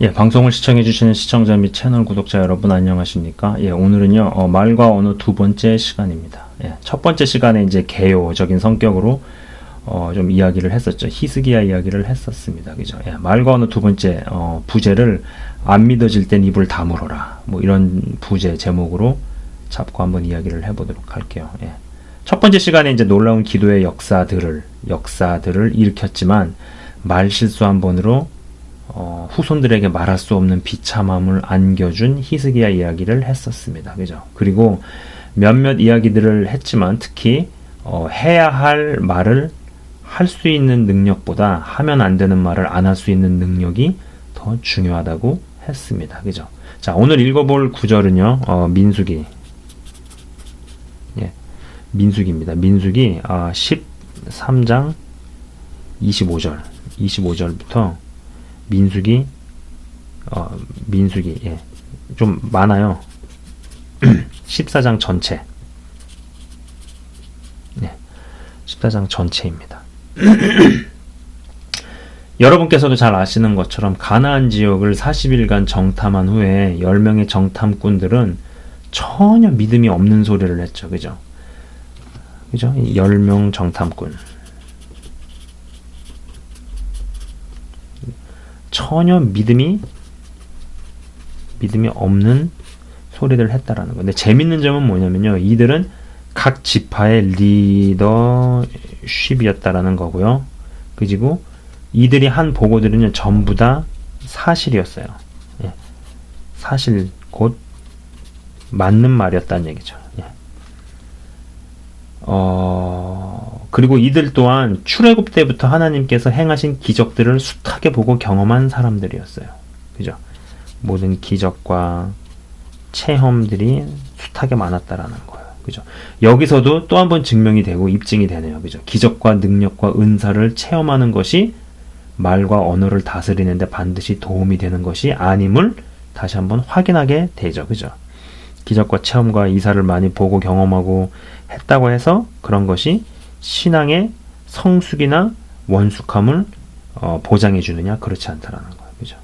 예, 방송을 시청해주시는 시청자 및 채널 구독자 여러분 안녕하십니까? 예, 오늘은요, 말과 언어 두 번째 시간입니다. 예, 첫 번째 시간에 이제 개요적인 성격으로, 좀 이야기를 했었죠. 히스기야 이야기를 했었습니다. 그죠? 예, 말과 언어 두 번째, 부제를 안 믿어질 땐 입을 다물어라. 뭐 이런 부제 제목으로 잡고 한번 이야기를 해보도록 할게요. 예. 첫 번째 시간에 이제 놀라운 기도의 역사들을 일으켰지만, 말 실수 한 번으로 후손들에게 말할 수 없는 비참함을 안겨준 히스기야 이야기를 했었습니다. 그죠? 그리고 몇몇 이야기들을 했지만 특히 해야 할 말을 할 수 있는 능력보다 하면 안 되는 말을 안 할 수 있는 능력이 더 중요하다고 했습니다. 그죠? 자, 오늘 읽어볼 구절은요, 민수기. 예, 민수기입니다. 민수기 13장 25절부터 민수기, 예. 좀 많아요. 14장 전체. 네. 14장 전체입니다. 여러분께서도 잘 아시는 것처럼 가나안 지역을 40일간 정탐한 후에 10명의 정탐꾼들은 전혀 믿음이 없는 소리를 했죠. 그죠? 그죠? 10명 정탐꾼. 전혀 믿음이 없는 소리를 했다라는 거. 근데 재밌는 점은 뭐냐면요. 이들은 각 지파의 리더십이었다라는 거고요. 그리고 이들이 한 보고들은요. 전부 다 사실이었어요. 예. 사실 곧 맞는 말이었다는 얘기죠. 예. 그리고 이들 또한 출애굽 때부터 하나님께서 행하신 기적들을 숱하게 보고 경험한 사람들이었어요. 그죠? 모든 기적과 체험들이 숱하게 많았다라는 거예요. 그죠? 여기서도 또 한 번 증명이 되고 입증이 되네요. 그죠? 기적과 능력과 은사를 체험하는 것이 말과 언어를 다스리는데 반드시 도움이 되는 것이 아님을 다시 한번 확인하게 되죠. 그죠? 기적과 체험과 이사를 많이 보고 경험하고 했다고 해서 그런 것이 신앙의 성숙이나 원숙함을 보장해 주느냐? 그렇지 않다라는 거예요. 그죠?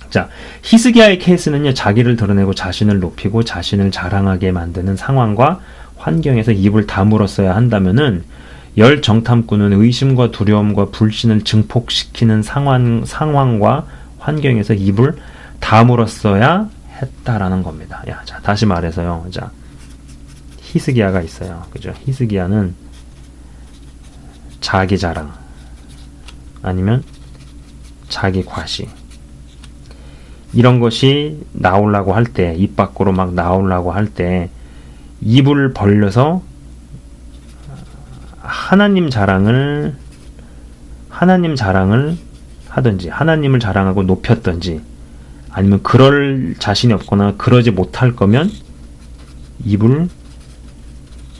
자, 히스기야의 케이스는요. 자기를 드러내고 자신을 높이고 자신을 자랑하게 만드는 상황과 환경에서 입을 다물었어야 한다면은 열 정탐꾼은 의심과 두려움과 불신을 증폭시키는 상황과 환경에서 입을 다물었어야 했다라는 겁니다. 야, 자, 다시 말해서요. 자, 히스기야가 있어요. 그죠? 히스기야는 자기 자랑 아니면 자기 과시 이런 것이 나오려고 할 때, 입 밖으로 막 나오려고 할 때 입을 벌려서 하나님 자랑을 하든지 하나님을 자랑하고 높였든지 아니면 그럴 자신이 없거나 그러지 못할 거면 입을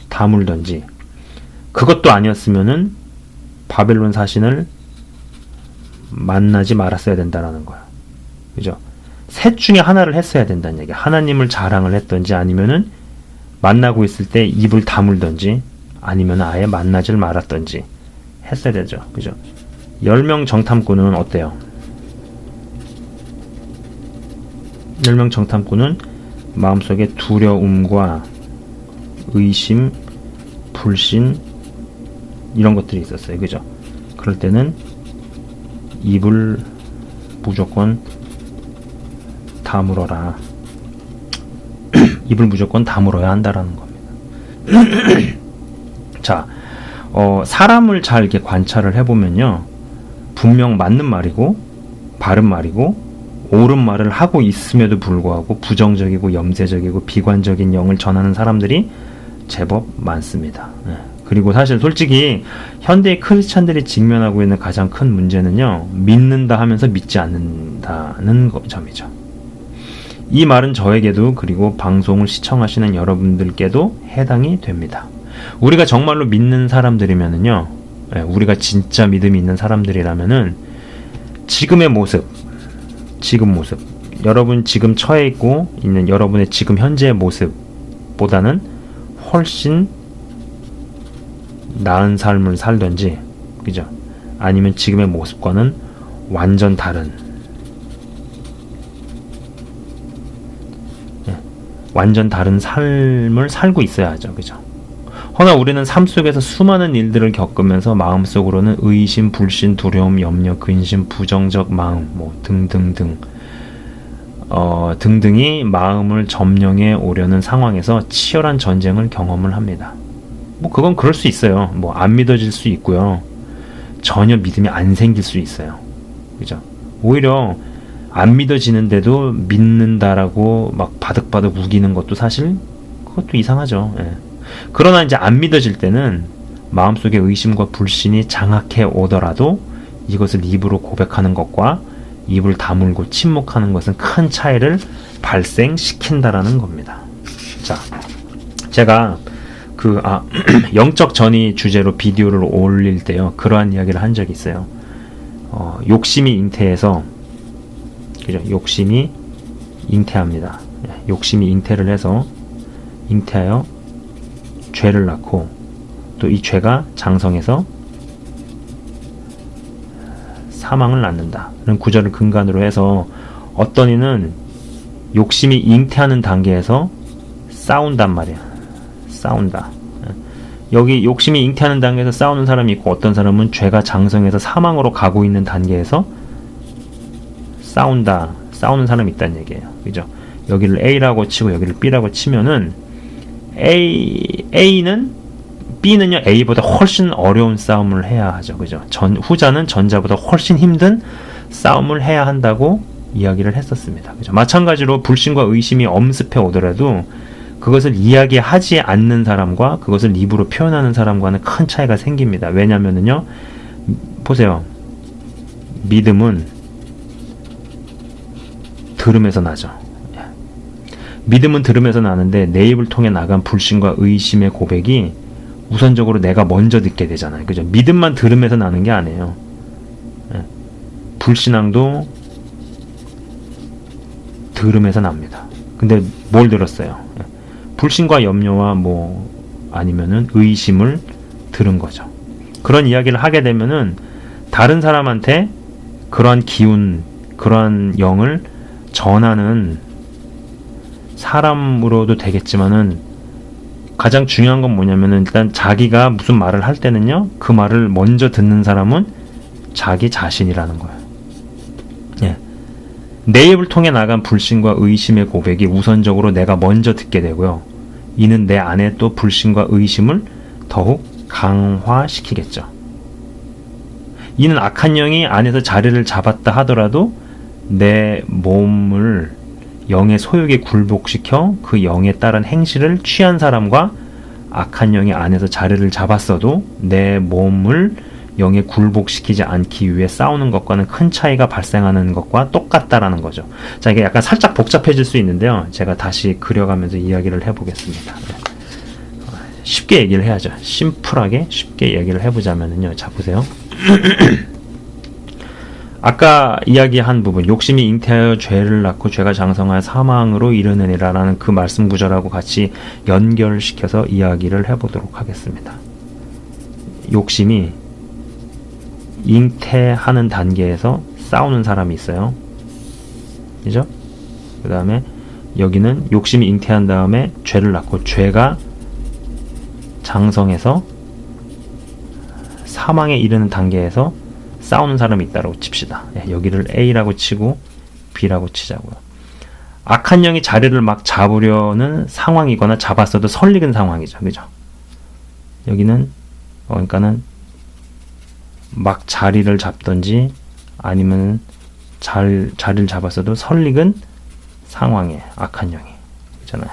다물든지 그것도 아니었으면은 바벨론 사신을 만나지 말았어야 된다라는 거야. 그죠? 셋 중에 하나를 했어야 된다는 얘기야. 하나님을 자랑을 했든지 아니면은 만나고 있을 때 입을 다물든지 아니면 아예 만나질 말았든지 했어야 되죠. 그죠? 10명 정탐꾼은 어때요? 10명 정탐꾼은 마음속에 두려움과 의심, 불신 이런 것들이 있었어요. 그죠? 그럴 때는 입을 무조건 다물어라. 입을 무조건 다물어야 한다라는 겁니다. 자, 사람을 잘 이렇게 관찰을 해보면요. 분명 맞는 말이고 바른 말이고 옳은 말을 하고 있음에도 불구하고 부정적이고 염세적이고 비관적인 영을 전하는 사람들이 제법 많습니다. 네. 그리고 사실 솔직히 현대의 크리스찬들이 직면하고 있는 가장 큰 문제는요. 믿는다 하면서 믿지 않는다는 점이죠. 이 말은 저에게도 그리고 방송을 시청하시는 여러분들께도 해당이 됩니다. 우리가 정말로 믿는 사람들이면은요. 우리가 진짜 믿음이 있는 사람들이라면은 지금의 모습 여러분 지금 처해 있고 있는 여러분의 지금 현재의 모습보다는 훨씬 나은 삶을 살든지, 그죠? 아니면 지금의 모습과는 완전 다른 완전 다른 삶을 살고 있어야 하죠. 그죠? 허나 우리는 삶 속에서 수많은 일들을 겪으면서 마음속으로는 의심, 불신, 두려움, 염려, 근심, 부정적 마음, 뭐 등등등 등등이 마음을 점령해 오려는 상황에서 치열한 전쟁을 경험을 합니다. 뭐 그건 그럴 수 있어요. 뭐 안 믿어질 수 있고요. 전혀 믿음이 안 생길 수 있어요. 그죠? 오히려 안 믿어지는데도 믿는다라고 막 바득바득 우기는 것도 사실 그것도 이상하죠. 예. 그러나 이제 안 믿어질 때는 마음속에 의심과 불신이 장악해 오더라도 이것을 입으로 고백하는 것과 입을 다물고 침묵하는 것은 큰 차이를 발생시킨다라는 겁니다. 자, 제가 영적 전이 주제로 비디오를 올릴 때요, 그러한 이야기를 한 적이 있어요. 욕심이 잉태해서, 그죠? 욕심이 잉태합니다. 욕심이 잉태를 해서, 잉태하여 죄를 낳고, 또 이 죄가 장성해서 사망을 낳는다. 그런 구절을 근간으로 해서 어떤 이는 욕심이 잉태하는 단계에서 싸운단 말이야. 싸운다. 여기 욕심이 잉태하는 단계에서 싸우는 사람이 있고, 어떤 사람은 죄가 장성해서 사망으로 가고 있는 단계에서 싸우는 사람이 있다는 얘기예요. 그죠? 여기를 A라고 치고 여기를 B라고 치면은 B는요, A보다 훨씬 어려운 싸움을 해야 하죠. 그죠? 후자는 전자보다 훨씬 힘든 싸움을 해야 한다고 이야기를 했었습니다. 그죠? 마찬가지로 불신과 의심이 엄습해 오더라도 그것을 이야기하지 않는 사람과 그것을 입으로 표현하는 사람과는 큰 차이가 생깁니다. 왜냐면은요, 보세요. 믿음은 들음에서 나죠. 믿음은 들음에서 나는데 내 입을 통해 나간 불신과 의심의 고백이 우선적으로 내가 먼저 듣게 되잖아요. 그죠? 믿음만 들음에서 나는 게 아니에요. 불신앙도 들음에서 납니다. 근데 뭘 들었어요? 불신과 염려와 뭐 아니면은 의심을 들은 거죠. 그런 이야기를 하게 되면은 다른 사람한테 그러한 기운, 그러한 영을 전하는 사람으로도 되겠지만은 가장 중요한 건 뭐냐면은 일단 자기가 무슨 말을 할 때는요, 그 말을 먼저 듣는 사람은 자기 자신이라는 거예요. 예. 내 입을 통해 나간 불신과 의심의 고백이 우선적으로 내가 먼저 듣게 되고요. 이는 내 안에 또 불신과 의심을 더욱 강화시키겠죠. 이는 악한 영이 안에서 자리를 잡았다 하더라도 내 몸을 영의 소욕에 굴복시켜 그 영에 따른 행실을 취한 사람과 악한 영이 안에서 자리를 잡았어도 내 몸을 영에 굴복시키지 않기 위해 싸우는 것과는 큰 차이가 발생하는 것과 똑같다라는 거죠. 자, 이게 약간 살짝 복잡해질 수 있는데요. 제가 다시 그려가면서 이야기를 해보겠습니다. 쉽게 얘기를 해야죠. 심플하게 쉽게 얘기를 해보자면요. 자, 보세요. 아까 이야기한 부분, 욕심이 잉태하여 죄를 낳고 죄가 장성하여 사망으로 이르느니라 라는 그 말씀 구절하고 같이 연결시켜서 이야기를 해보도록 하겠습니다. 욕심이 잉태하는 단계에서 싸우는 사람이 있어요. 그죠? 그 다음에 여기는 욕심이 잉태한 다음에 죄를 낳고 죄가 장성해서 사망에 이르는 단계에서 싸우는 사람이 있다고 칩시다. 여기를 A라고 치고 B라고 치자고요. 악한 영이 자리를 막 잡으려는 상황이거나 잡았어도 설익은 상황이죠. 그죠? 여기는 그러니까는 막 자리를 잡던지 아니면 자리를 잡았어도 설익은 상황에 악한 영이 있잖아요.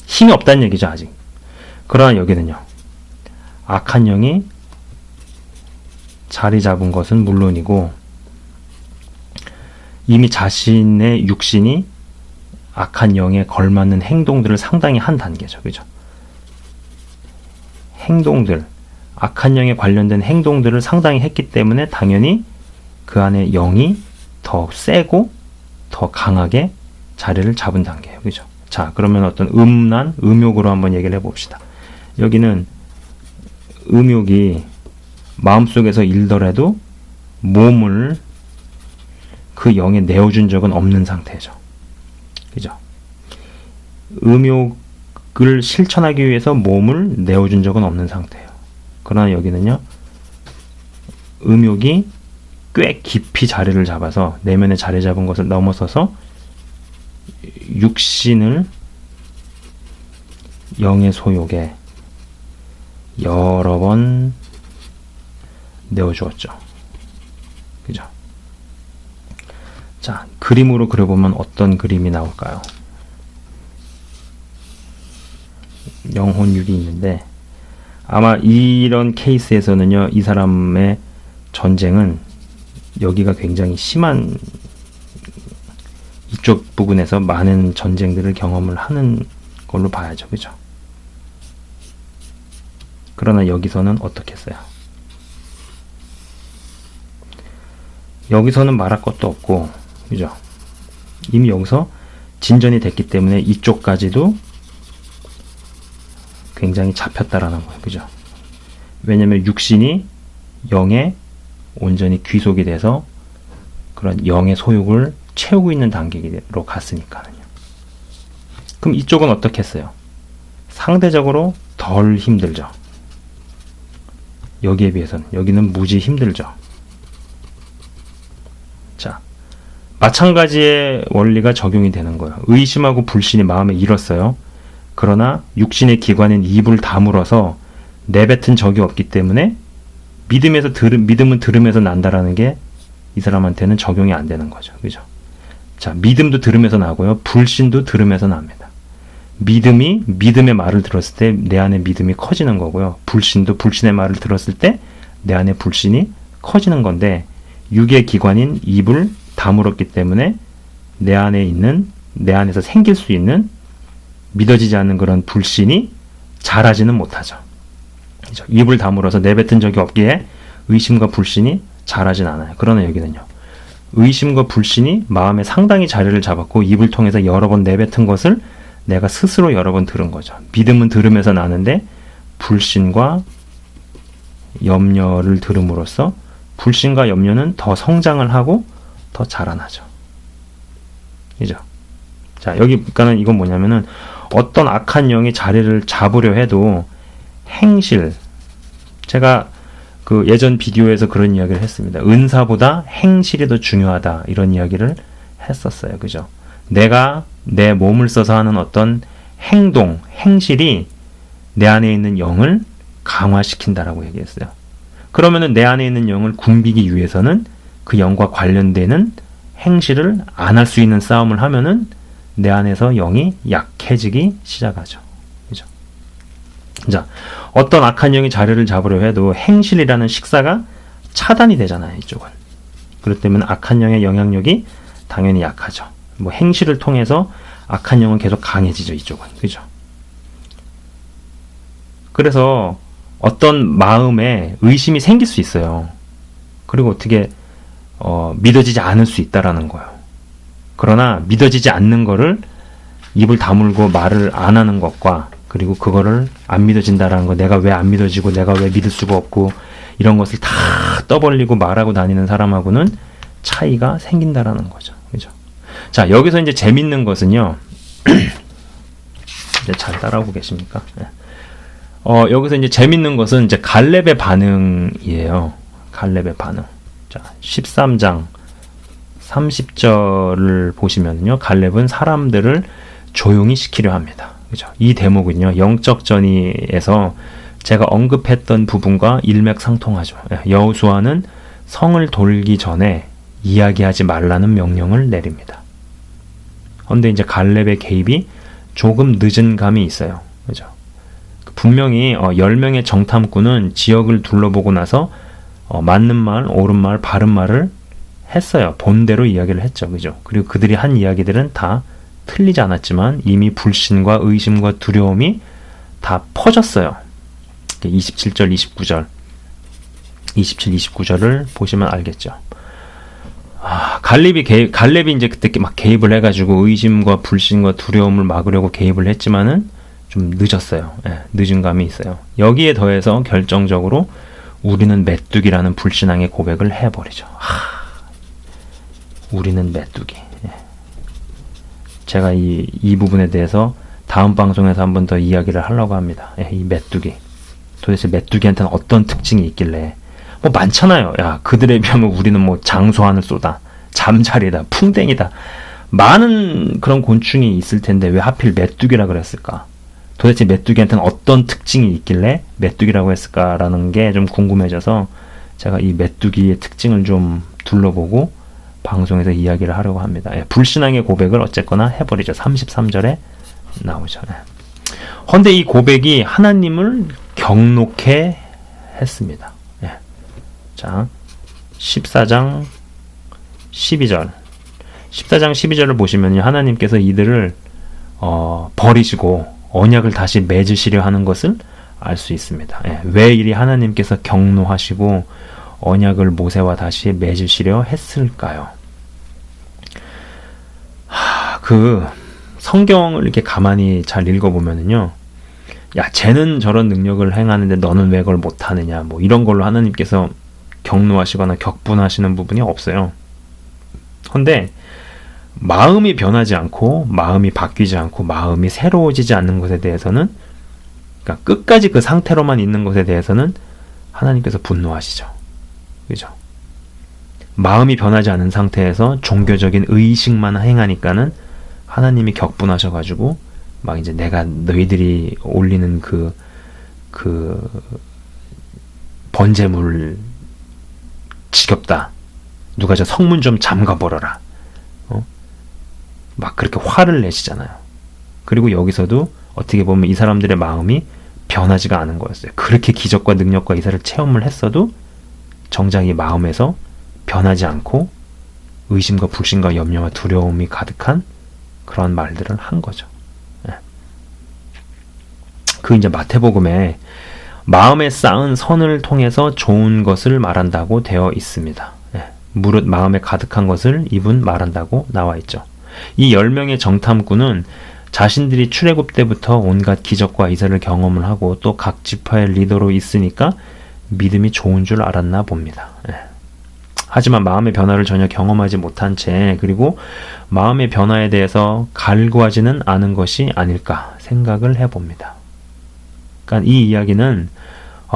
힘이 없다는 얘기죠. 아직. 그러나 여기는요, 악한 영이 자리 잡은 것은 물론이고 이미 자신의 육신이 악한 영에 걸맞는 행동들을 상당히 한 단계죠. 그죠? 행동들, 악한 영에 관련된 행동들을 상당히 했기 때문에 당연히 그 안에 영이 더 세고 더 강하게 자리를 잡은 단계예요. 그죠? 자, 그러면 어떤 음욕으로 한번 얘기를 해봅시다. 여기는 음욕이 마음속에서 일더라도 몸을 그 영에 내어준 적은 없는 상태죠. 그죠? 음욕을 실천하기 위해서 몸을 내어준 적은 없는 상태예요. 그러나 여기는요, 음욕이 꽤 깊이 자리를 잡아서 내면에 자리 잡은 것을 넘어서서 육신을 영의 소욕에 여러 번 내어주었죠. 그죠? 자, 그림으로 그려보면 어떤 그림이 나올까요? 영혼육이 있는데, 아마 이런 케이스에서는요, 이 사람의 전쟁은 여기가 굉장히 심한, 이쪽 부분에서 많은 전쟁들을 경험을 하는 걸로 봐야죠. 그죠? 그러나 여기서는 어떻게 했어요? 여기서는 말할 것도 없고, 그죠? 이미 여기서 진전이 됐기 때문에 이쪽까지도 굉장히 잡혔다라는 거예요. 그죠? 왜냐면 육신이 영에 온전히 귀속이 돼서 그런 영의 소욕을 채우고 있는 단계로 갔으니까요. 그럼 이쪽은 어떻게 했어요? 상대적으로 덜 힘들죠. 여기에 비해서는. 여기는 무지 힘들죠. 자, 마찬가지의 원리가 적용이 되는 거예요. 의심하고 불신이 마음에 일었어요. 그러나 육신의 기관인 입을 다물어서 내뱉은 적이 없기 때문에 믿음은 들음에서 난다라는 게 이 사람한테는 적용이 안 되는 거죠. 그죠? 자, 믿음도 들음에서 나고요. 불신도 들음에서 납니다. 믿음이 믿음의 말을 들었을 때 내 안에 믿음이 커지는 거고요. 불신도 불신의 말을 들었을 때 내 안에 불신이 커지는 건데, 육의 기관인 입을 다물었기 때문에 내 안에서 생길 수 있는 믿어지지 않는 그런 불신이 자라지는 못하죠. 그렇죠? 입을 다물어서 내뱉은 적이 없기에 의심과 불신이 자라진 않아요. 그러나 여기는요, 의심과 불신이 마음에 상당히 자리를 잡았고 입을 통해서 여러 번 내뱉은 것을 내가 스스로 여러 번 들은 거죠. 믿음은 들음에서 나는데 불신과 염려를 들음으로써 불신과 염려는 더 성장을 하고 더 자라나죠. 그죠? 자, 여기까지는 이건 뭐냐면은, 어떤 악한 영이 자리를 잡으려 해도 행실, 제가 그 예전 비디오에서 그런 이야기를 했습니다. 은사보다 행실이 더 중요하다, 이런 이야기를 했었어요. 그죠? 내가 내 몸을 써서 하는 어떤 행동, 행실이 내 안에 있는 영을 강화시킨다라고 얘기했어요. 그러면은 내 안에 있는 영을 굶기기 위해서는 그 영과 관련되는 행실을 안 할 수 있는 싸움을 하면은 내 안에서 영이 약해지기 시작하죠. 그죠? 자, 어떤 악한 영이 자리를 잡으려 해도 행실이라는 식사가 차단이 되잖아요, 이쪽은. 그렇기 때문에 악한 영의 영향력이 당연히 약하죠. 뭐 행실을 통해서 악한 영은 계속 강해지죠, 이쪽은. 그죠? 그래서 어떤 마음에 의심이 생길 수 있어요. 그리고 어떻게 믿어지지 않을 수 있다라는 거예요. 그러나 믿어지지 않는 거를 입을 다물고 말을 안 하는 것과, 그리고 그거를 안 믿어진다라는 거, 내가 왜 안 믿어지고 내가 왜 믿을 수가 없고 이런 것을 다 떠벌리고 말하고 다니는 사람하고는 차이가 생긴다라는 거죠. 그죠? 자, 여기서 이제 재밌는 것은요. 이제 잘 따라오고 계십니까? 네. 여기서 이제 재밌는 것은 이제 갈렙의 반응이에요. 갈렙의 반응. 자, 13장 30절을 보시면요, 갈렙은 사람들을 조용히 시키려 합니다. 그죠? 이 대목은요, 영적 전의에서 제가 언급했던 부분과 일맥상통하죠. 여호수아는 성을 돌기 전에 이야기하지 말라는 명령을 내립니다. 그런데 이제 갈렙의 개입이 조금 늦은 감이 있어요. 그죠? 분명히 10명의 정탐꾼은 지역을 둘러보고 나서 맞는 말, 옳은 말, 바른 말을 했어요. 본대로 이야기를 했죠. 그죠? 그리고 그들이 한 이야기들은 다 틀리지 않았지만 이미 불신과 의심과 두려움이 다 퍼졌어요. 27절, 29절, 27, 29절을 보시면 알겠죠. 갈렙이 이제 그때 막 개입을 해가지고 의심과 불신과 두려움을 막으려고 개입을 했지만은 좀 늦었어요. 늦은 감이 있어요. 여기에 더해서 결정적으로 우리는 메뚜기라는 불신앙의 고백을 해버리죠. 우리는 메뚜기. 제가 이 부분에 대해서 다음 방송에서 한 번 더 이야기를 하려고 합니다. 예, 이 메뚜기. 도대체 메뚜기한테는 어떤 특징이 있길래. 뭐 많잖아요. 야, 그들에 비하면 우리는 뭐 장수하늘 쏘다, 잠자리다, 풍뎅이다. 많은 그런 곤충이 있을 텐데 왜 하필 메뚜기라 그랬을까? 도대체 메뚜기한테는 어떤 특징이 있길래 메뚜기라고 했을까라는 게 좀 궁금해져서 제가 이 메뚜기의 특징을 좀 둘러보고 방송에서 이야기를 하려고 합니다. 예, 불신앙의 고백을 어쨌거나 해버리죠. 33절에 나오죠. 예. 헌데 이 고백이 하나님을 경록해 했습니다. 예. 자, 14장 12절. 14장 12절을 보시면요. 하나님께서 이들을 버리시고 언약을 다시 맺으시려 하는 것을 알 수 있습니다. 예. 왜 이리 하나님께서 경노하시고 언약을 모세와 다시 맺으시려 했을까요? 그 성경을 이렇게 가만히 잘 읽어보면은요. 야, 쟤는 저런 능력을 행하는데 너는 왜 그걸 못하느냐. 뭐 이런 걸로 하나님께서 경노하시거나 격분하시는 부분이 없어요. 근데 마음이 변하지 않고 마음이 바뀌지 않고 마음이 새로워지지 않는 것에 대해서는, 그러니까 끝까지 그 상태로만 있는 것에 대해서는 하나님께서 분노하시죠. 그죠? 마음이 변하지 않은 상태에서 종교적인 의식만 행하니까는 하나님이 격분하셔가지고 막 이제 내가 너희들이 올리는 그 번제물 지겹다. 누가 저 성문 좀 잠가버려라. 막 그렇게 화를 내시잖아요. 그리고 여기서도 어떻게 보면 이 사람들의 마음이 변하지가 않은 거였어요. 그렇게 기적과 능력과 이사를 체험을 했어도 정작 이 마음에서 변하지 않고 의심과 불신과 염려와 두려움이 가득한 그런 말들을 한 거죠. 예. 그 이제 마태복음에 마음에 쌓은 선을 통해서 좋은 것을 말한다고 되어 있습니다. 예. 무릇 마음에 가득한 것을 입은 말한다고 나와 있죠. 이 10명의 정탐꾼은 자신들이 출애굽 때부터 온갖 기적과 이사를 경험을 하고 또 각 지파의 리더로 있으니까 믿음이 좋은 줄 알았나 봅니다. 예. 하지만 마음의 변화를 전혀 경험하지 못한 채, 그리고 마음의 변화에 대해서 갈구하지는 않은 것이 아닐까 생각을 해봅니다. 그러니까 이 이야기는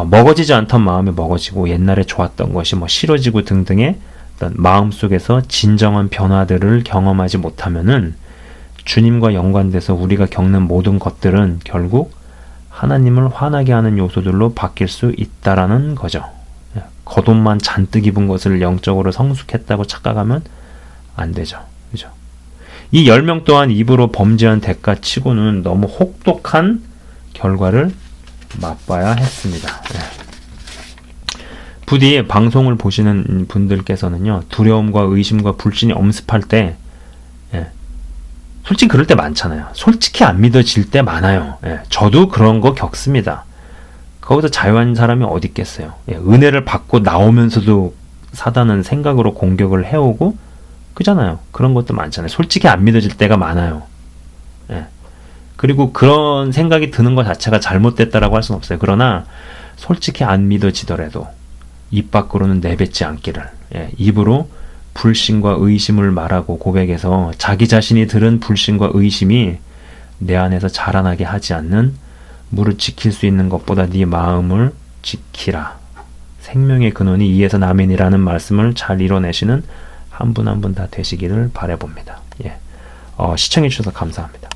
먹어지지 않던 마음이 먹어지고 옛날에 좋았던 것이 뭐 싫어지고 등등의 어떤 마음속에서 진정한 변화들을 경험하지 못하면은 주님과 연관돼서 우리가 겪는 모든 것들은 결국 하나님을 화나게 하는 요소들로 바뀔 수 있다라는 거죠. 겉옷만 잔뜩 입은 것을 영적으로 성숙했다고 착각하면 안 되죠. 그죠? 이 10명 또한 입으로 범죄한 대가 치고는 너무 혹독한 결과를 맛봐야 했습니다. 부디 방송을 보시는 분들께서는요, 두려움과 의심과 불신이 엄습할 때, 솔직히 그럴 때 많잖아요. 솔직히 안 믿어질 때 많아요. 저도 그런 거 겪습니다. 거기서 자유한 사람이 어디 있겠어요. 은혜를 받고 나오면서도 사단은 생각으로 공격을 해오고 그잖아요. 그런 것도 많잖아요. 솔직히 안 믿어질 때가 많아요. 그리고 그런 생각이 드는 것 자체가 잘못됐다라고 할 수는 없어요. 그러나 솔직히 안 믿어지더라도 입 밖으로는 내뱉지 않기를, 입으로 불신과 의심을 말하고 고백해서 자기 자신이 들은 불신과 의심이 내 안에서 자라나게 하지 않는, 무릇 지킬 수 있는 것보다 네 마음을 지키라. 생명의 근원이 이에서 남이니라는 말씀을 잘 이뤄내시는 한 분 한 분 다 되시기를 바라봅니다. 시청해 주셔서 감사합니다.